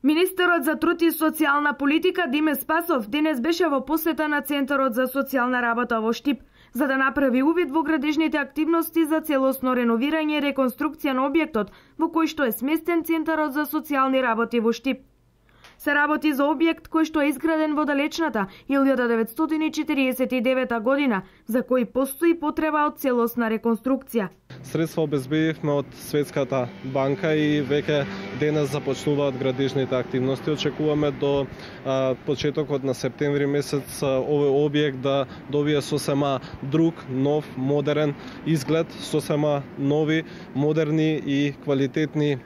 Министерот за труд и социјална политика Диме Спасов денес беше во посета на Центарот за социјална работа во Штип, за да направи увид во градежните активности за целосно реновирање и реконструкција на објектот во кој што е сместен Центарот за социјални работи во Штип. Се работи за објект кој што е изграден во далечната 1949 година, за кој постои потреба од целосна реконструкција. Средства обезбедивме од Светската банка и веќе денес започнуваат градежните активности. Очекуваме до почетокот на септември месец овој објект да добие сосема друг, нов, модерен изглед, сосема нови, модерни и квалитетни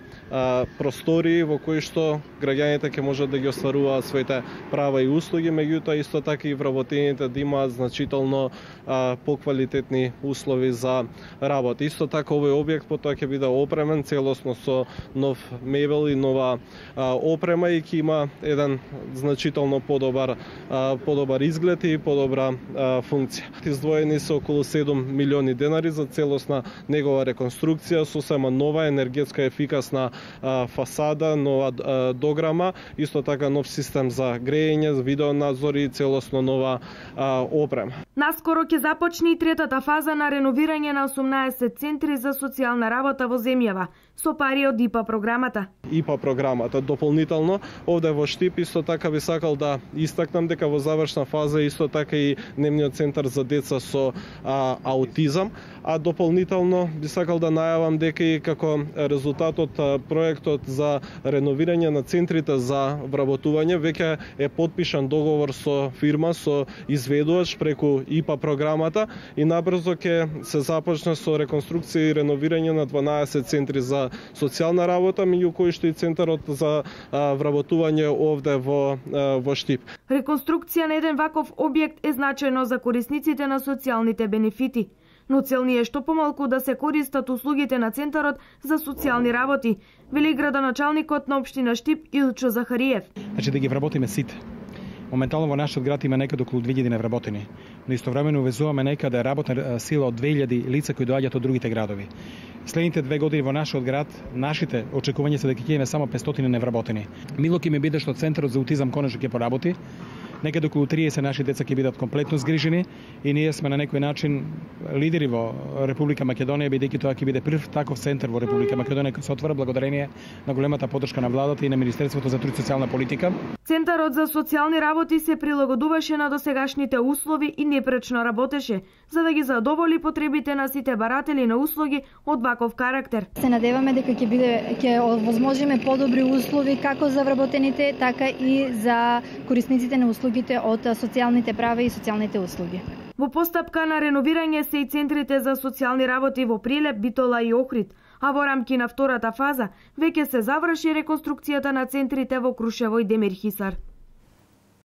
простории во кои што граѓаните ќе можат да ги остваруваат своите права и услуги, меѓутоа исто така и вработените да имаат значително поквалитетни услови за работа. Исто така овој објект потоа ќе биде опремен целосно со нов мебел и нова опрема и ќе има еден значително подобар изглед и подобра функција. Издвоени се околу 7 милиони денари за целосна негова реконструкција, сосема нова енергетска ефикасна фасада, нова дограма, исто така нов систем за грејење, видеонадзор и целосно нова опрема. Наскоро ќе започне и третата фаза на реновирање на 18 центри за социјална работа во земјава, со пари од ИПА програмата. ИПА програмата дополнително овде во Штип исто така би сакал да истакнам дека во завршна фаза исто така и дневниот центар за деца со аутизам, а дополнително би сакал да најавам дека и како резултат од проектот за реновирање на центрите за вработување веќе е потпишан договор со фирма, со изведувач преку ИПА програмата и набрзо ќе се започне со реконструкција и реновирање на 12 центри за социјална работа, меѓу кои што и центарот за вработување овде во Штип. Реконструкција на еден ваков објект е значајно за корисниците на социјалните бенефити, но цел ни е што помалку да се користат услугите на Центарот за социјални работи, вели градоначалникот на општина Штип Илчо Захариев. Значи да ги вработиме сите. Моментално во нашиот град има некаде околу 2000 невработени, но истовремено увезуваме некаде работна сила од 2000 лица кои доаѓаат од другите градови. Следните 2 години во нашиот град, нашите очекувања се дека ќе имаме само 500 невработени. Мило ќе ми биде што Центарот за аутизам конечно ќе поработи. Некаде околу 30 наши деца ќе бидат комплетно згрижени и ние сме на некој начин лидери во Република Македонија, бидејќи тоа ќе биде прв таков центар во Република Македонија кој се отвора благодарение на големата поддршка на владата и на Министерството за труд и социјална политика. Центарот за социјални работи се прилагодуваше на досегашните услови и непречно работеше, за да ги задоволи потребите на сите баратели на услуги од ваков карактер. Се надеваме дека ќе овозможиме подобри услови како за вработените, така и за корисниците на услугите од социјалните права и социјалните услуги. Во постапка на реновирање се и центрите за социјални работи во Прилеп, Битола и Охрид, а во рамки на втората фаза веќе се заврши реконструкцијата на центрите во Крушево и Демир Хисар.